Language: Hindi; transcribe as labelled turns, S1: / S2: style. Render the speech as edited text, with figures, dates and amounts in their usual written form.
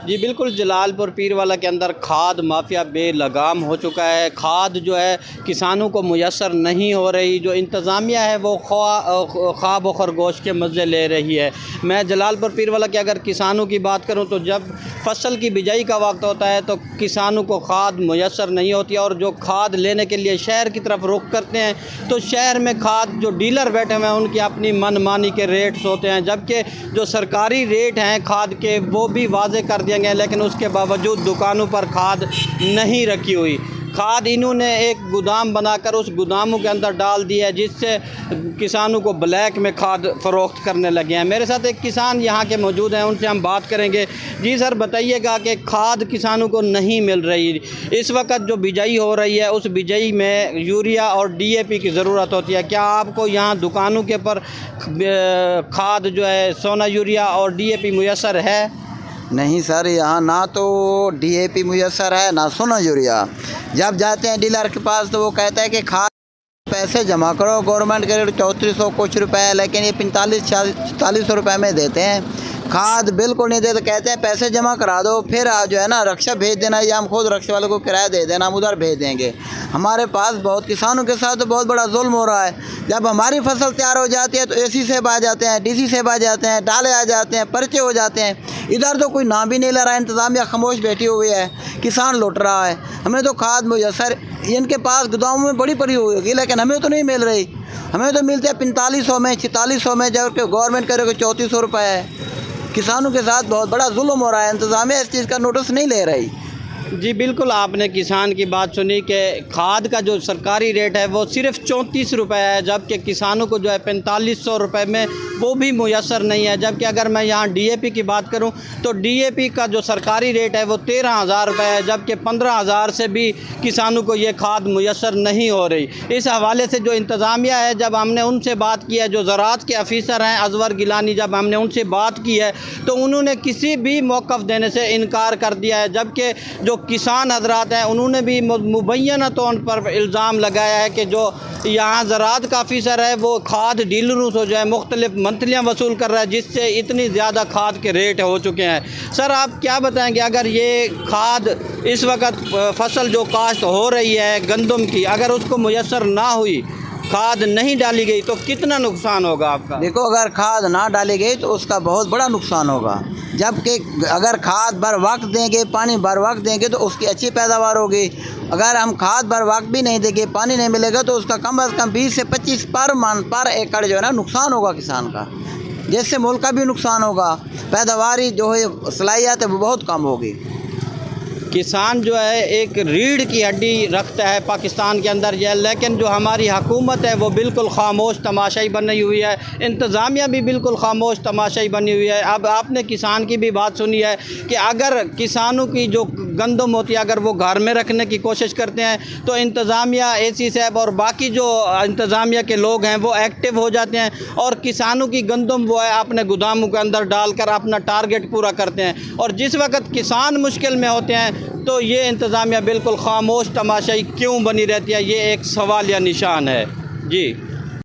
S1: जी बिल्कुल, जलालपुर पीरवाला के अंदर खाद माफिया बेलगाम हो चुका है। खाद जो है किसानों को मुयस्सर नहीं हो रही। जो इंतज़ामिया है वो ख्वाब व खरगोश के मज़े ले रही है। मैं जलालपुर पीरवाला के अगर किसानों की बात करूं तो जब फसल की बिजाई का वक्त होता है तो किसानों को खाद मुयस्सर नहीं होती, और जो खाद लेने के लिए शहर की तरफ रुख करते हैं तो शहर में खाद जो डीलर बैठे हुए हैं उनकी अपनी मनमानी के रेट्स होते हैं, जबकि जो सरकारी रेट हैं खाद के वो भी वाज़े कर दिए गए, लेकिन उसके बावजूद दुकानों पर खाद नहीं रखी हुई। खाद इन्होंने एक गोदाम बनाकर उस गोदामों के अंदर डाल दिया है, जिससे किसानों को ब्लैक में खाद फ़रोख्त करने लगे हैं। मेरे साथ एक किसान यहाँ के मौजूद हैं, उनसे हम बात करेंगे। जी सर, बताइएगा कि खाद किसानों को नहीं मिल रही। इस वक्त जो बिजाई हो रही है उस बिजाई में यूरिया और DAP की ज़रूरत होती है। क्या आपको यहाँ दुकानों के ऊपर खाद जो है सोना यूरिया और DAP मुयस्सर है?
S2: नहीं सर, यहाँ ना तो DAP मुयस्सर है ना सोना यूरिया। जब जाते हैं डीलर के पास तो वो कहता है कि खाद पैसे जमा करो, गवर्नमेंट के रेट 3400 कुछ रुपए है, लेकिन ये 45-46 रुपए में देते हैं। खाद बिल्कुल नहीं देते, कहते हैं पैसे जमा करा दो, फिर जो है ना रक्षा भेज देना, या हम खुद रक्षा वाले को किराया दे देना, हम उधर भेज देंगे। हमारे पास बहुत किसानों के साथ तो बहुत बड़ा जुल्म हो रहा है। जब हमारी फसल तैयार हो जाती है तो AC साहब आ जाते हैं, DC साहब आ जाते हैं, डाले आ जाते हैं, पर्चे हो जाते हैं। इधर तो कोई नाम भी नहीं ले रहा है, इंतज़ामिया खामोश बैठी हुई है, किसान लुट रहा है। हमें तो खाद मुयस्सर इनके पास गोदामों में बड़ी पड़ी हुई होगी, लेकिन हमें तो नहीं मिल रही। हमें तो मिलते हैं 4500 में, 4600 में, जबकि गवर्नमेंट करेगा 3400 रुपये है। किसानों के साथ बहुत बड़ा जुल्म हो रहा है, इंतज़ामिया इस चीज़ का नोटिस नहीं ले रही।
S1: जी बिल्कुल, आपने किसान की बात सुनी कि खाद का जो सरकारी रेट है वो सिर्फ 34 रुपये है, जबकि किसानों को जो है 4500 रुपये में वो भी मुयस्सर नहीं है। जबकि अगर मैं यहाँ DAP की बात करूँ तो DAP का जो सरकारी रेट है वो 13,000 रुपये है, जबकि 15,000 से भी किसानों को ये खाद मुयस्सर नहीं हो रही। इस हवाले से जो इंतज़ामिया है, जब हमने उनसे बात की है, जो ज़राअत के अफीसर हैं अजवर गिलानी, जब हमने उनसे बात की है तो उन्होंने किसी भी मौक़िफ़ देने से इनकार कर दिया है। जबकि जो किसान हजरात हैं उन्होंने भी मुबैना तौर पर इल्ज़ाम लगाया है कि जो यहाँ ज़राअत का अफीसर है वो खाद डीलरों से जो है मुख्तलिफ मंथलियाँ वसूल कर रहा है, जिससे इतनी ज़्यादा खाद के रेट हो चुके हैं। सर, आप क्या बताएंगे, अगर ये खाद इस वक्त फसल जो काश्त हो रही है गंदम की, अगर उसको मुयस्सर ना हुई, खाद नहीं डाली गई तो कितना नुकसान होगा आपका?
S2: देखो, अगर खाद ना डाली गई तो उसका बहुत बड़ा नुकसान होगा। जबकि अगर खाद बर वक्त देंगे, पानी बर वक्त देंगे तो उसकी अच्छी पैदावार होगी। अगर हम खाद बर वक्त भी नहीं देंगे, पानी नहीं मिलेगा तो उसका कम अज़ कम 20 से 25 पर एकड़ जो है ना नुकसान होगा किसान का, जिससे मुल्क का भी नुकसान होगा। पैदावारी जो है सलाहियत है वो बहुत कम होगी।
S1: किसान जो है एक रीढ़ की हड्डी रखता है पाकिस्तान के अंदर यह, लेकिन जो हमारी हुकूमत है वो बिल्कुल खामोश तमाशाई बनी हुई है। इंतज़ामिया भी बिल्कुल खामोश तमाशाई बनी हुई है। अब आपने किसान की भी बात सुनी है कि अगर किसानों की जो गंदम होती है अगर वो घर में रखने की कोशिश करते हैं तो इंतज़ामिया, AC साहब और बाकी जो इंतज़ामिया के लोग हैं वो एक्टिव हो जाते हैं और किसानों की गंदम वो है अपने गोदामों के अंदर डालकर अपना टारगेट पूरा करते हैं। और जिस वक्त किसान मुश्किल में होते हैं तो ये इंतज़ामिया बिल्कुल खामोश तमाशाई क्यों बनी रहती है, ये एक सवाल या निशान है। जी।